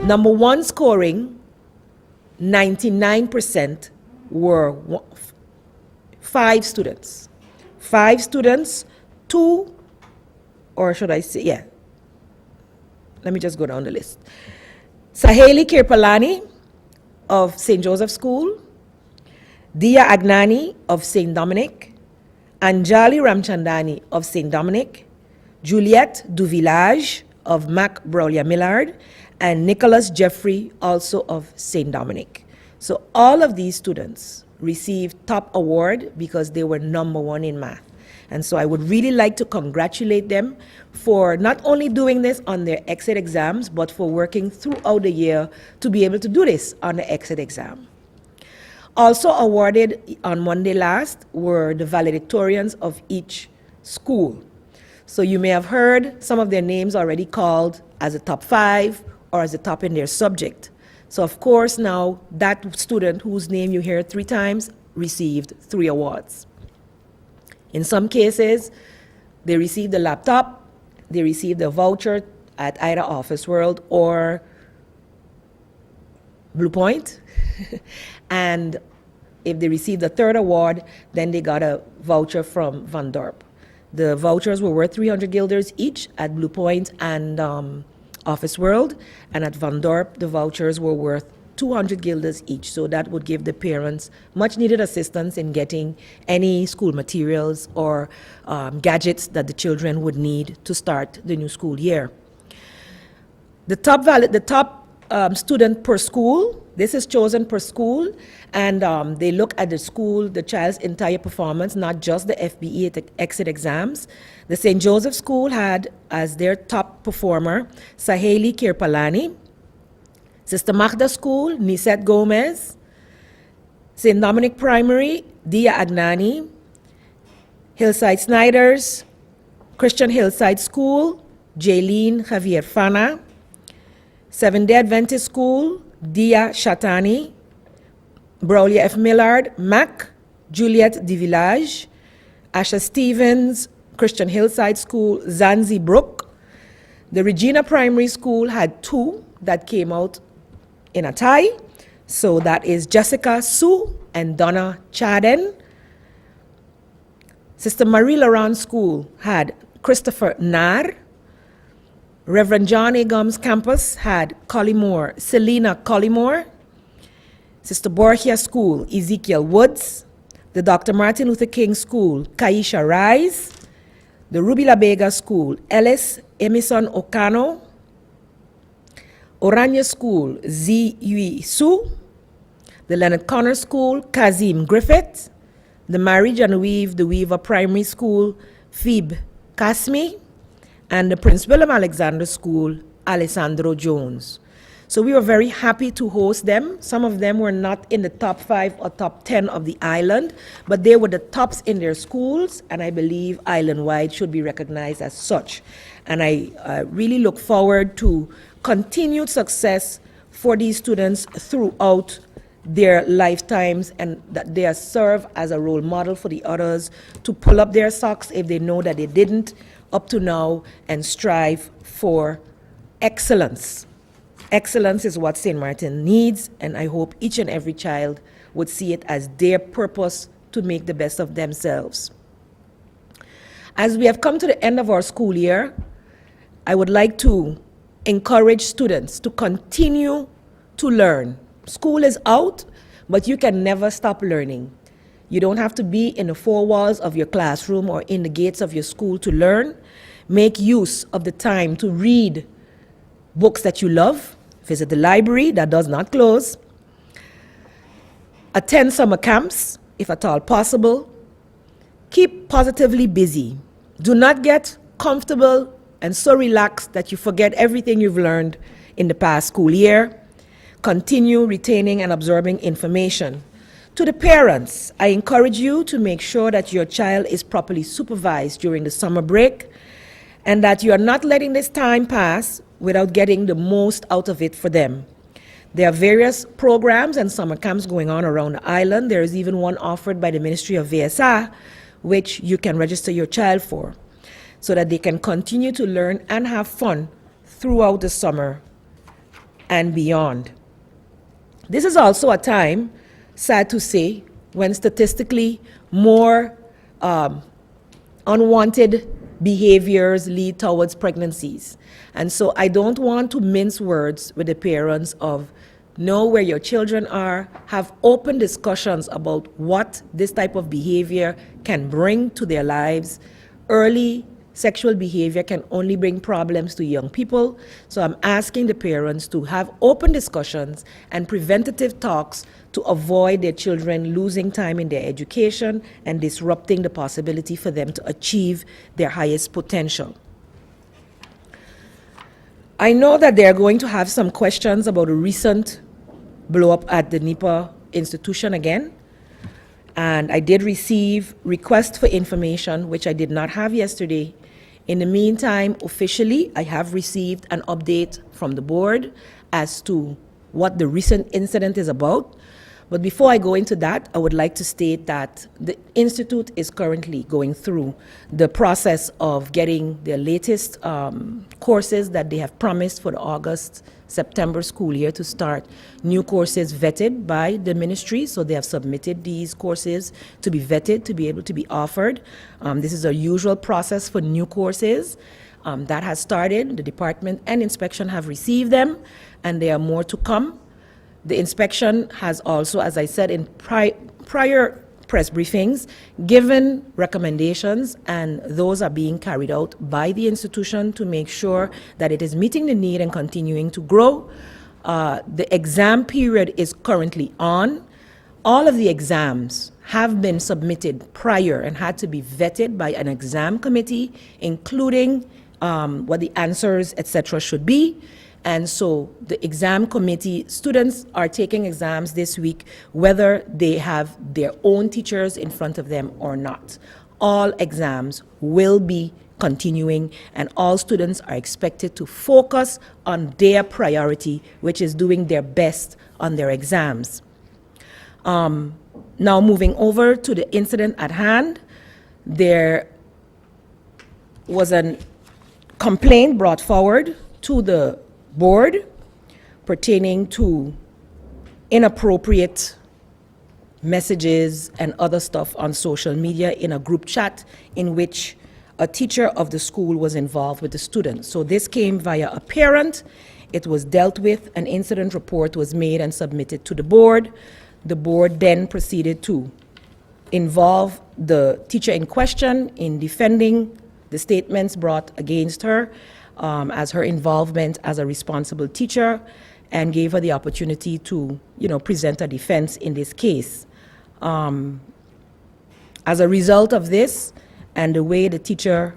Number one scoring, 99% were five students. Five students, two, or should I say, yeah. Let me just go down the list. Saheli Kirpalani of St. Joseph School, Dia Agnani of St. Dominic, Anjali Ramchandani of St. Dominic, Juliette Duvillage of Mac Brolia Millard, and Nicholas Jeffrey, also of St. Dominic. So all of these students received top award because they were number one in math. And so I would really like to congratulate them for not only doing this on their exit exams, but for working throughout the year to be able to do this on the exit exam. Also awarded on Monday last were the valedictorians of each school. So you may have heard some of their names already called as a top 5 or as a top in their subject. So of course now that student whose name you hear 3 times received 3 awards. In some cases, they received a laptop, they received a voucher at either Office World or Blue Point. And if they received a 3rd award, then they got a voucher from Van Dorp. The vouchers were worth 300 guilders each at Blue Point and Office World, and at Van Dorp, the vouchers were worth 200 guilders each. So that would give the parents much needed assistance in getting any school materials or gadgets that the children would need to start the new school year. The top student per school, this is chosen per school, and they look at the school, the child's entire performance, not just the FBE exit exams. The St. Joseph School had as their top performer Saheli Kirpalani, Sister Magda School, Nisette Gomez, St. Dominic Primary, Dia Agnani, Hillside Snyders, Christian Hillside School, Jaylene Javier Fana, Seventh-day Adventist School, Dia Shatani, Brolia F. Millard, Mac, Juliette de Village, Asha Stevens, Christian Hillside School, Zanzi Brook. The Regina Primary School had 2 that came out in a tie. So that is Jessica Sue and Donna Chaden. Sister Marie Laurent School had Christopher Nar. Reverend John A. Gums Campus had Collymore, Selena Collymore. Sister Borgia School, Ezekiel Woods. The Dr. Martin Luther King School, Kaisha Rise. The Ruby La Vega School, Ellis Emerson Okano. Orania School, Zi Yui Su. The Leonard Connor School, Kazim Griffith. The Marie Genevieve de Weaver Primary School, Phoebe Kasmi. And the Prince William Alexander School, Alessandro Jones. So we were very happy to host them. Some of them were not in the top 5 or top 10 of the island, but they were the tops in their schools, and I believe island-wide should be recognized as such. And I really look forward to continued success for these students throughout their lifetimes, and that they serve as a role model for the others to pull up their socks if they know that they didn't up to now and strive for excellence. Excellence is what St. Martin needs, and I hope each and every child would see it as their purpose to make the best of themselves. As we have come to the end of our school year, I would like to encourage students to continue to learn. School is out, but you can never stop learning. You don't have to be in the 4 walls of your classroom or in the gates of your school to learn. Make use of the time to read books that you love. Visit the library that does not close. Attend summer camps, if at all possible. Keep positively busy. Do not get comfortable and so relaxed that you forget everything you've learned in the past school year. Continue retaining and absorbing information. To the parents, I encourage you to make sure that your child is properly supervised during the summer break and that you are not letting this time pass without getting the most out of it for them. There are various programs and summer camps going on around the island. There is even one offered by the Ministry of VSA, which you can register your child for, so that they can continue to learn and have fun throughout the summer and beyond. This is also a time, sad to say, when statistically more unwanted behaviors lead towards pregnancies. And so I don't want to mince words with the parents of know where your children are, have open discussions about what this type of behavior can bring to their lives. Early sexual behavior can only bring problems to young people. So I'm asking the parents to have open discussions and preventative talks to avoid their children losing time in their education and disrupting the possibility for them to achieve their highest potential. I know that they are going to have some questions about a recent blow up at the NEPA institution again. And I did receive requests for information, which I did not have yesterday. In the meantime, officially, I have received an update from the board as to what the recent incident is about. But before I go into that, I would like to state that the Institute is currently going through the process of getting their latest courses that they have promised for the August-September school year to start. New courses vetted by the ministry, so they have submitted these courses to be vetted, to be able to be offered. This is a usual process for new courses. That has started. The department and inspection have received them, and there are more to come. The inspection has also, as I said in prior press briefings, given recommendations, and those are being carried out by the institution to make sure that it is meeting the need and continuing to grow. The exam period is currently on. All of the exams have been submitted prior and had to be vetted by an exam committee, including what the answers, etc., should be. And so the exam committee, students are taking exams this week, whether they have their own teachers in front of them or not. All exams will be continuing, and all students are expected to focus on their priority, which is doing their best on their exams. Now moving over to the incident at hand, there was a complaint brought forward to the board pertaining to inappropriate messages and other stuff on social media in a group chat in which a teacher of the school was involved with the students. So this came via a parent. It was dealt with. An incident report was made and submitted to the board. The board then proceeded to involve the teacher in question in defending the statements brought against her as her involvement as a responsible teacher, and gave her the opportunity to, present a defense in this case. As a result of this and the way the teacher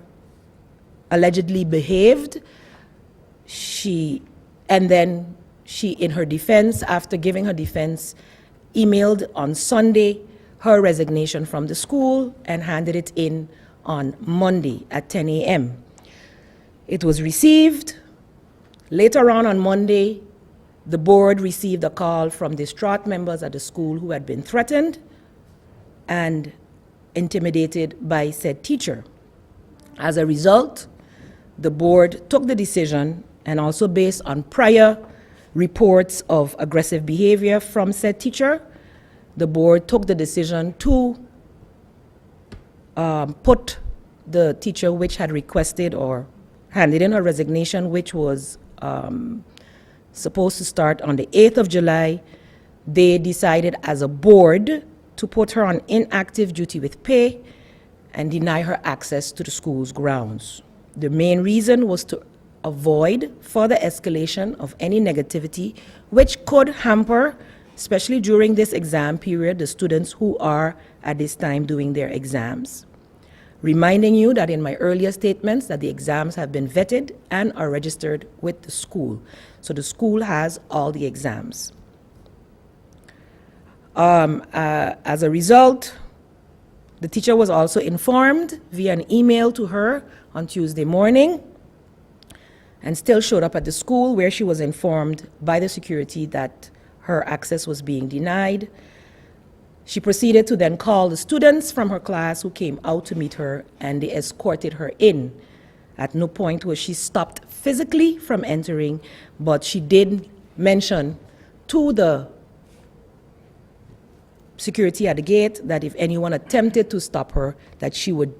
allegedly behaved, she, in her defense, after giving her defense, emailed on Sunday her resignation from the school and handed it in on Monday at 10 a.m. It was received. Later on Monday, the board received a call from distraught members at the school who had been threatened and intimidated by said teacher. As a result, the board took the decision, and also based on prior reports of aggressive behavior from said teacher, the board took the decision to put the teacher which had requested or handed in her resignation, which was supposed to start on the 8th of July. They decided as a board to put her on inactive duty with pay and deny her access to the school's grounds. The main reason was to avoid further escalation of any negativity which could hamper, especially during this exam period, the students who are at this time doing their exams. Reminding you that in my earlier statements that the exams have been vetted and are registered with the school. So the school has all the exams. As a result, the teacher was also informed via an email to her on Tuesday morning, and still showed up at the school, where she was informed by the security that her access was being denied. She proceeded to then call the students from her class who came out to meet her, and they escorted her in. At no point was she stopped physically from entering, but she did mention to the security at the gate that if anyone attempted to stop her, that she would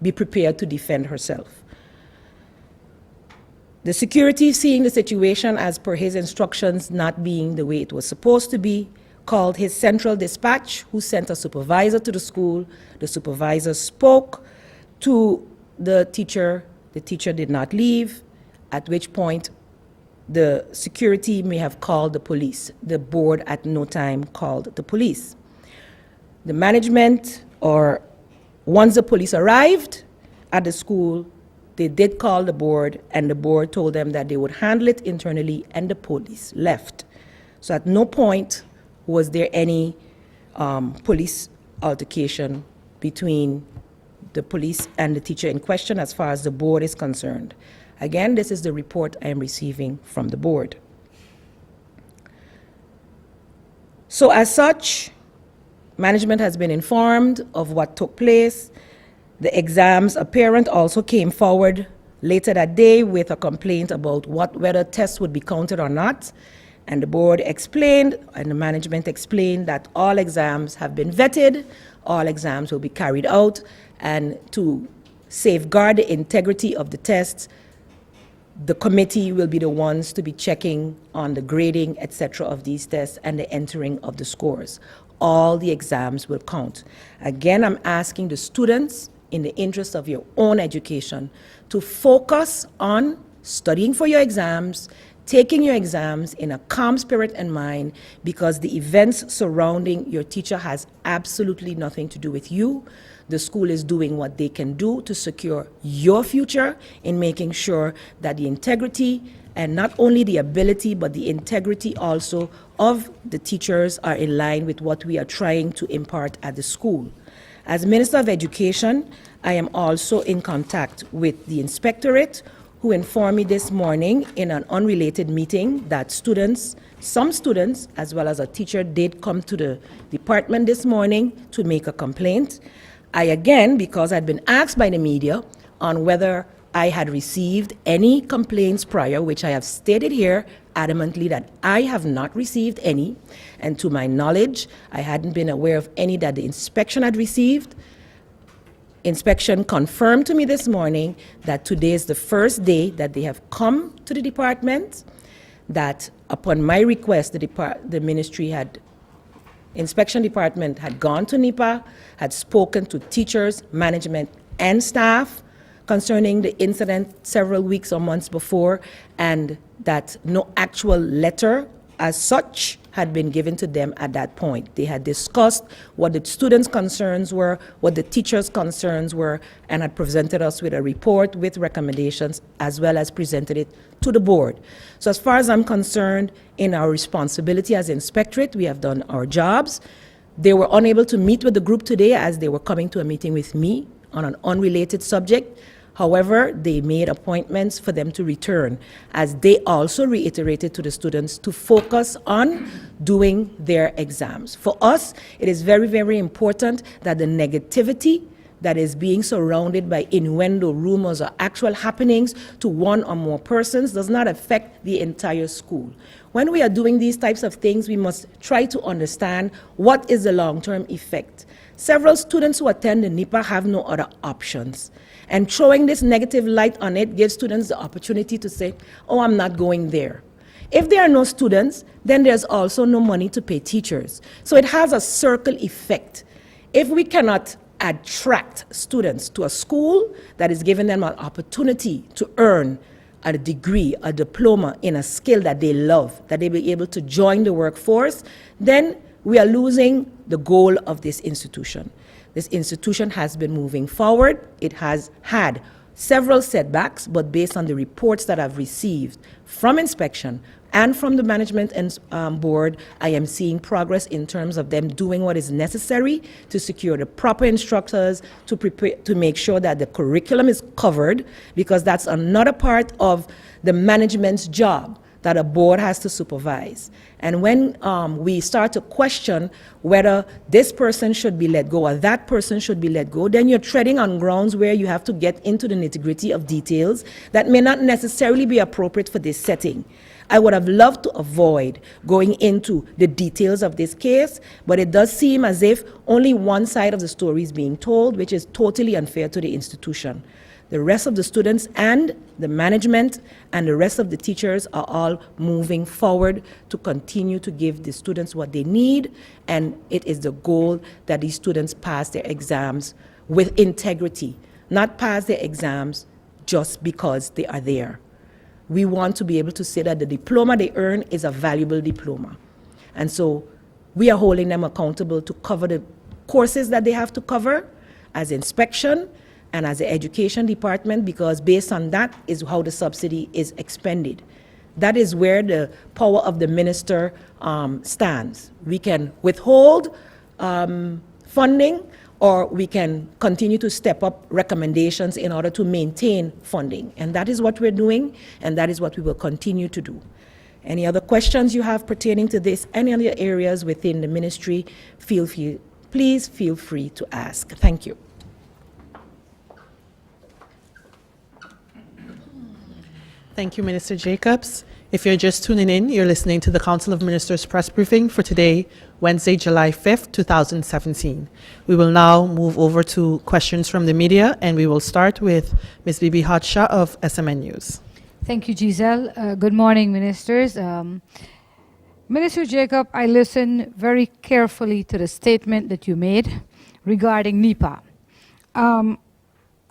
be prepared to defend herself. The security, seeing the situation as per his instructions not being the way it was supposed to be, called his central dispatch, who sent a supervisor to the school. The supervisor spoke to the teacher. The teacher did not leave, at which point the security may have called the police. The board at no time called the police. The management, or once the police arrived at the school, they did call the board, and the board told them that they would handle it internally, and the police left. So at no point was there any police altercation between the police and the teacher in question as far as the board is concerned. Again, this is the report I am receiving from the board. So as such, management has been informed of what took place. The exams, a parent also came forward later that day with a complaint about whether tests would be counted or not. And the board explained, and the management explained, that all exams have been vetted, all exams will be carried out, and to safeguard the integrity of the tests, the committee will be the ones to be checking on the grading, etc., of these tests and the entering of the scores. All the exams will count. Again, I'm asking the students, in the interest of your own education, to focus on studying for your exams, taking your exams in a calm spirit and mind, because the events surrounding your teacher has absolutely nothing to do with you. The school is doing what they can do to secure your future in making sure that the integrity, and not only the ability, but the integrity also of the teachers are in line with what we are trying to impart at the school. As Minister of Education, I am also in contact with the Inspectorate, who informed me this morning in an unrelated meeting that some students, as well as a teacher, did come to the department this morning to make a complaint. I again, because I'd been asked by the media on whether I had received any complaints prior, which I have stated here adamantly that I have not received any, and to my knowledge, I hadn't been aware of any that the inspection had received. Inspection confirmed to me this morning that today is the first day that they have come to the department, that upon my request, the inspection department had gone to NIPA, had spoken to teachers, management, and staff concerning the incident several weeks or months before, and that no actual letter as such had been given to them at that point. They had discussed what the students' concerns were, what the teachers' concerns were, and had presented us with a report with recommendations, as well as presented it to the board. So as far as I'm concerned, in our responsibility as Inspectorate, we have done our jobs. They were unable to meet with the group today as they were coming to a meeting with me on an unrelated subject. However, they made appointments for them to return, as they also reiterated to the students to focus on doing their exams. For us, it is very, very important that the negativity that is being surrounded by innuendo, rumors, or actual happenings to one or more persons does not affect the entire school. When we are doing these types of things, we must try to understand what is the long-term effect. Several students who attend the NIPA have no other options. And throwing this negative light on it gives students the opportunity to say, oh, I'm not going there. If there are no students, then there's also no money to pay teachers. So it has a circle effect. If we cannot attract students to a school that is giving them an opportunity to earn a degree, a diploma in a skill that they love, that they be able to join the workforce, then we are losing the goal of this institution. This institution has been moving forward. It has had several setbacks, but based on the reports that I've received from inspection and from the management and board, I am seeing progress in terms of them doing what is necessary to secure the proper instructors, to prepare, to make sure that the curriculum is covered, because that's another part of the management's job. that a board has to supervise. And when we start to question whether this person should be let go or that person should be let go, then you're treading on grounds where you have to get into the nitty-gritty of details that may not necessarily be appropriate for this setting. I would have loved to avoid going into the details of this case, but it does seem as if only one side of the story is being told, which is totally unfair to the institution. The rest of the students and the management and the rest of the teachers are all moving forward to continue to give the students what they need, and it is the goal that these students pass their exams with integrity, not pass their exams just because they are there. We want to be able to say that the diploma they earn is a valuable diploma. And so we are holding them accountable to cover the courses that they have to cover as inspection and as the education department, because based on that is how the subsidy is expended. That is where the power of the minister stands. We can withhold funding, or we can continue to step up recommendations in order to maintain funding. And that is what we're doing, and that is what we will continue to do. Any other questions you have pertaining to this, any other areas within the ministry, please feel free to ask. Thank you. Thank you, Minister Jacobs. If you're just tuning in, you're listening to the Council of Ministers press briefing for today, Wednesday, July 5th, 2017. We will now move over to questions from the media, and we will start with Ms. Bibi Hatsha of SMN News. Thank you, Giselle. Good morning, ministers. Minister Jacob, I listened very carefully to the statement that you made regarding NEPA. I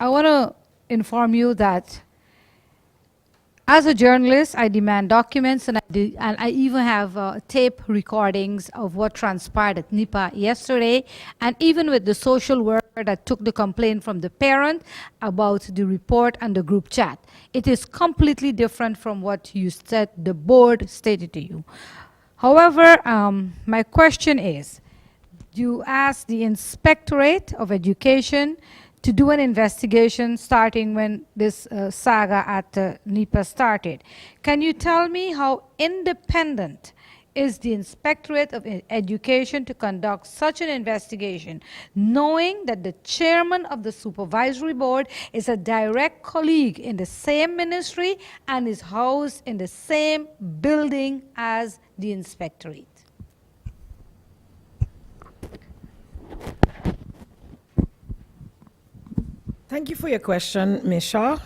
want to inform you that as a journalist, I demand documents, and I even have tape recordings of what transpired at NEPA yesterday, and even with the social worker that took the complaint from the parent about the report and the group chat. It is completely different from what you said, the board stated to you. However, my question is, you asked the Inspectorate of Education to do an investigation starting when this saga at NEPA started. Can you tell me how independent is the Inspectorate of Education to conduct such an investigation, knowing that the chairman of the supervisory board is a direct colleague in the same ministry and is housed in the same building as the Inspectorate? Thank you for your question, Ms. Shaw.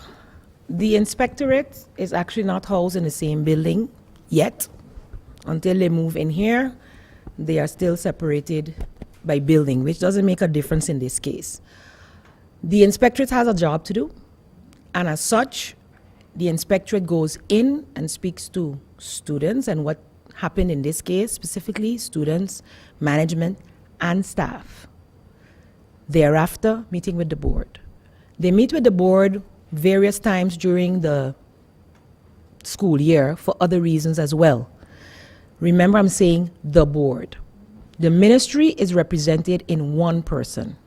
The Inspectorate is actually not housed in the same building yet. Until they move in here, they are still separated by building, which doesn't make a difference in this case. The Inspectorate has a job to do, and as such, the Inspectorate goes in and speaks to students, and what happened in this case, specifically students, management, and staff. Thereafter, meeting with the board. They meet with the board various times during the school year for other reasons as well. Remember, I'm saying the board. The ministry is represented in one person.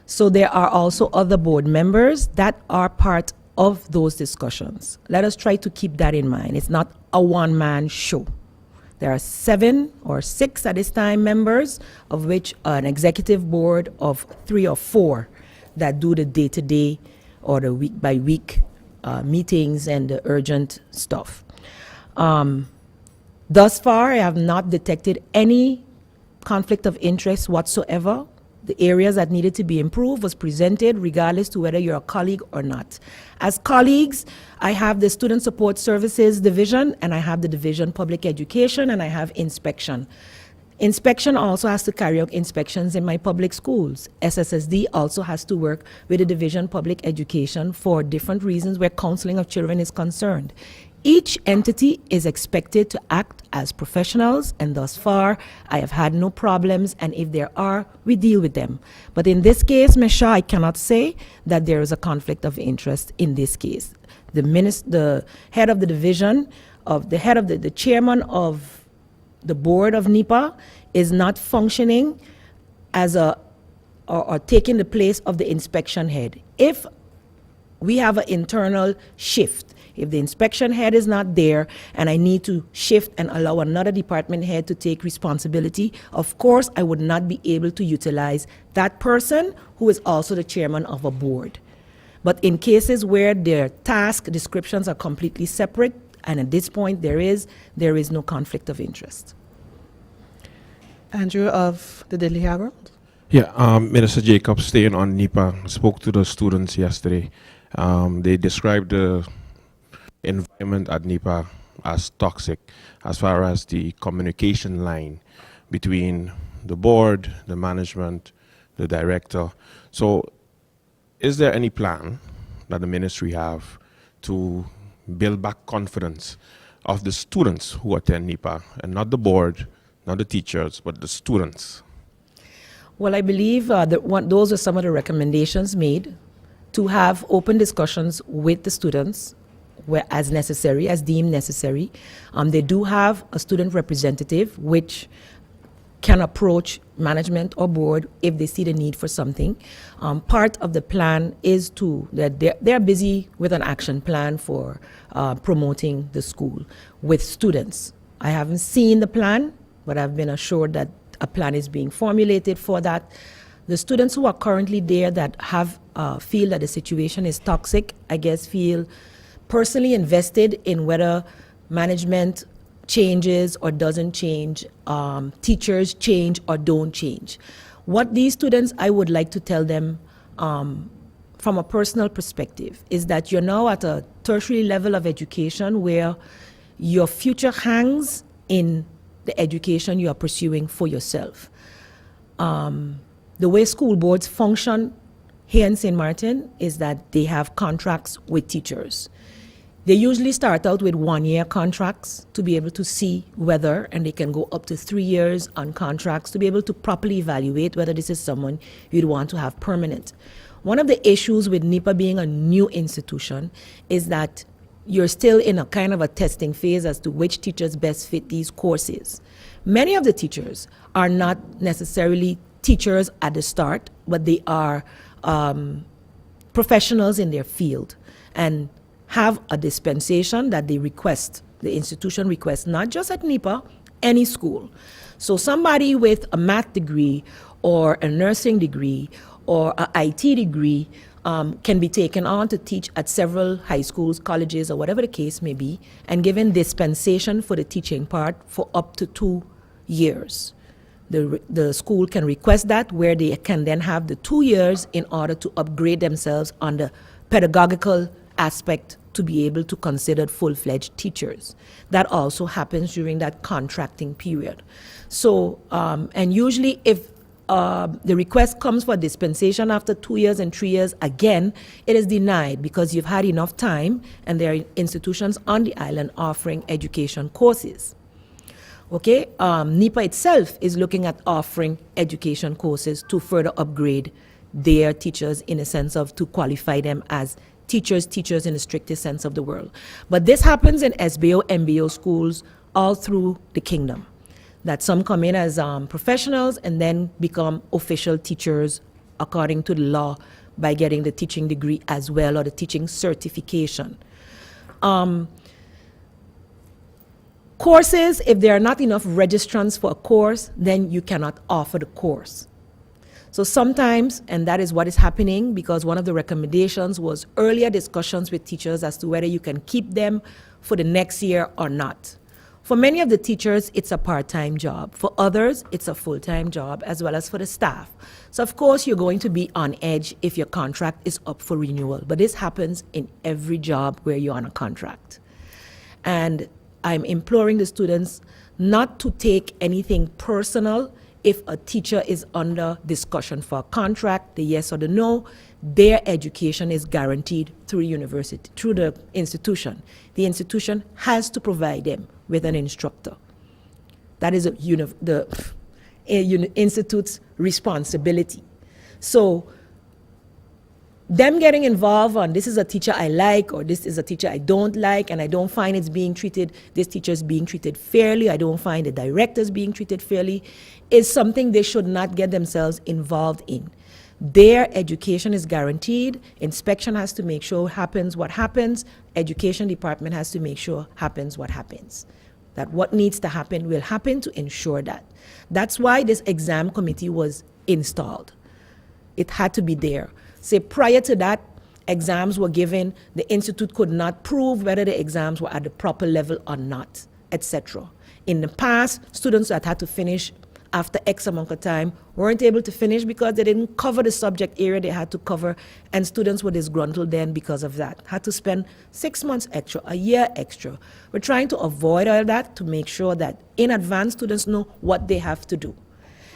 So there are also other board members that are part of those discussions. Let us try to keep that in mind. It's not a one-man show. There are 7 or 6 at this time members, of which an executive board of 3 or 4 that do the day-to-day or the week-by-week meetings and the urgent stuff. Thus far, I have not detected any conflict of interest whatsoever. The areas that needed to be improved was presented regardless to whether you're a colleague or not. As colleagues, I have the Student Support Services Division, and I have the Division Public Education, and I have Inspection. Inspection also has to carry out inspections in my public schools. SSSD also has to work with the Division Public Education for different reasons where counseling of children is concerned. Each entity is expected to act as professionals, and thus far, I have had no problems, and if there are, we deal with them. But in this case, Ms. Shaw, I cannot say that there is a conflict of interest in this case. The head of the division, the chairman of the board of NEPA is not functioning as or taking the place of the inspection head. If we have an internal shift If the inspection head is not there and I need to shift and allow another department head to take responsibility, of course, I would not be able to utilize that person who is also the chairman of a board. But in cases where their task descriptions are completely separate, and at this point there is no conflict of interest. Andrew of the Daily Herald. Yeah, Minister Jacobs, staying on NEPA, spoke to the students yesterday. They described the environment at NEPA as toxic as far as the communication line between the board, the management, the director. So is there any plan that the ministry have to build back confidence of the students who attend NEPA, and not the board, not the teachers, but the students? Well, I believe those are some of the recommendations made, to have open discussions with the students where as necessary, as deemed necessary. They do have a student representative which can approach management or board if they see the need for something. Part of the plan is that they're busy with an action plan for promoting the school with students. I haven't seen the plan, but I've been assured that a plan is being formulated for that. The students who are currently there that have feel that the situation is toxic, I guess feel personally invested in whether management changes or doesn't change, teachers change or don't change. What these students, I would like to tell them from a personal perspective, is that you're now at a tertiary level of education where your future hangs in the education you are pursuing for yourself. The way school boards function here in St. Martin is that they have contracts with teachers. They usually start out with 1-year contracts to be able to see whether, and they can go up to 3 years on contracts to be able to properly evaluate whether this is someone you'd want to have permanent. One of the issues with NEPA being a new institution is that you're still in a kind of a testing phase as to which teachers best fit these courses. Many of the teachers are not necessarily teachers at the start, but they are professionals in their field and have a dispensation that they request, the institution requests, not just at NEPA, any school. So somebody with a math degree or a nursing degree or an IT degree can be taken on to teach at several high schools, colleges, or whatever the case may be, and given dispensation for the teaching part for up to 2 years. The school can request that, where they can then have the 2 years in order to upgrade themselves on the pedagogical aspect to be able to consider full-fledged teachers. That also happens during that contracting period. So, and usually if the request comes for dispensation after 2 years and 3 years, again, it is denied because you've had enough time and there are institutions on the island offering education courses. Okay, NEPA itself is looking at offering education courses to further upgrade their teachers in a sense of to qualify them as teachers in the strictest sense of the word. But this happens in SBO, MBO schools all through the kingdom, that some come in as professionals and then become official teachers according to the law by getting the teaching degree as well or the teaching certification. Courses, if there are not enough registrants for a course, then you cannot offer the course. So sometimes, and that is what is happening, because one of the recommendations was earlier discussions with teachers as to whether you can keep them for the next year or not. For many of the teachers, it's a part-time job. For others, it's a full-time job, as well as for the staff. So of course, you're going to be on edge if your contract is up for renewal. But this happens in every job where you're on a contract. And I'm imploring the students not to take anything personal if a teacher is under discussion for a contract, the yes or the no. Their education is guaranteed through the university, through the institution. The institution has to provide them with an instructor. That is the institute's responsibility. So them getting involved on this is a teacher I like or this is a teacher I don't like and I don't find it's being treated, this teacher is being treated fairly, I don't find the directors being treated fairly, is something they should not get themselves involved in. their education is guaranteed. Inspection has to make sure happens what happens. Education department has to make sure happens what happens. That what needs to happen will happen to ensure that. That's why this exam committee was installed. It had to be there. Say prior to that, exams were given, the institute could not prove whether the exams were at the proper level or not, etc. In the past, students that had to finish after X amount of time weren't able to finish because they didn't cover the subject area they had to cover, and students were disgruntled then because of that. Had to spend 6 months extra, a year extra. We're trying to avoid all that to make sure that in advance students know what they have to do.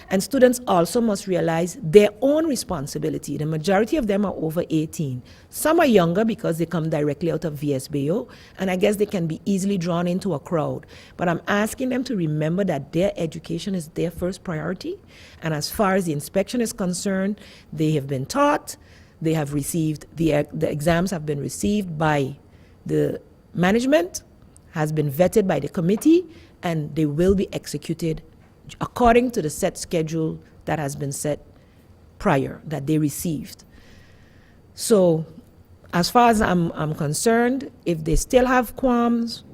And students also must realize their own responsibility. The majority of them are over 18. Some are younger because they come directly out of VSBO, and I guess they can be easily drawn into a crowd. But I'm asking them to remember that their education is their first priority. And as far as the inspection is concerned, they have been taught, they have received, the exams have been received by the management, has been vetted by the committee, and they will be executed according to the set schedule that has been set prior, that they received. So as far as I'm concerned, if they still have qualms,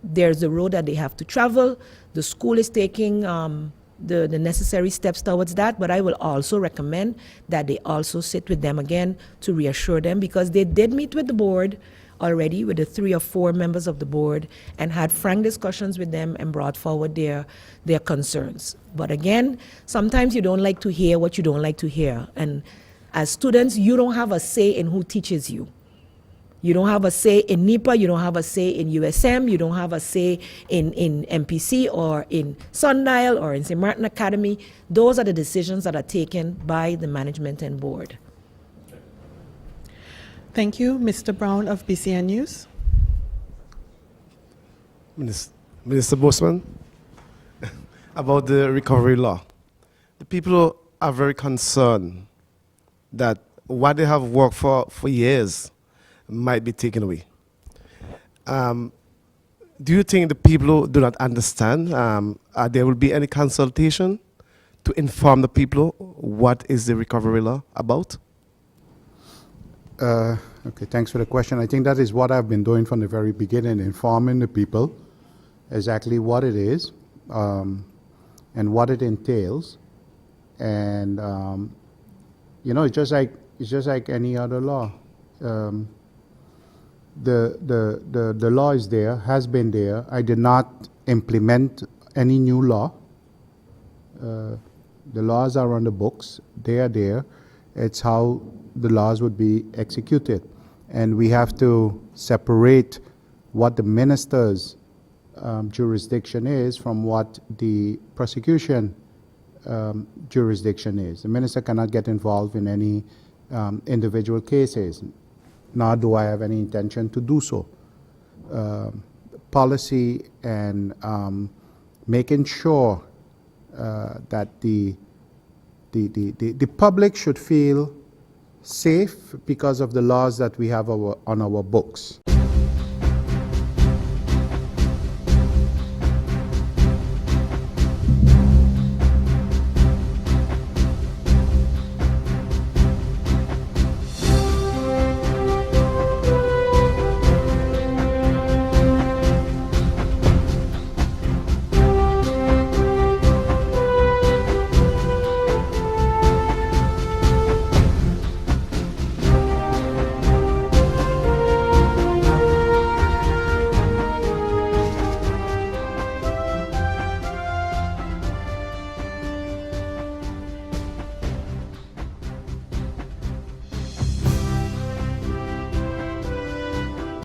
there's a road that they have to travel. The school is taking the necessary steps towards that, but I will also recommend that they also sit with them again to reassure them, because they did meet with the board already, with the 3 or 4 members of the board, and had frank discussions with them and brought forward their concerns. But again, sometimes you don't like to hear what you don't like to hear. And as students, you don't have a say in who teaches you. You don't have a say in NEPA, you don't have a say in USM, you don't have a say in MPC or in Sundial or in St. Martin Academy. Those are the decisions that are taken by the management and board. Thank you. Mr. Brown of BCN News. Minister Bosman, about the recovery law. The people are very concerned that what they have worked for years might be taken away. Do you think the people do not understand? There will be any consultation to inform the people what is the recovery law about? Okay, thanks for the question. I think that is what I've been doing from the very beginning, informing the people exactly what it is and what it entails. And you know, it's just like any other law. The law is there, has been there. I did not implement any new law. The laws are on the books. They are there. It's how the laws would be executed. And we have to separate what the minister's jurisdiction is from what the prosecution jurisdiction is. The minister cannot get involved in any individual cases, nor do I have any intention to do so. Policy and making sure that the public should feel safe because of the laws that we have on our books.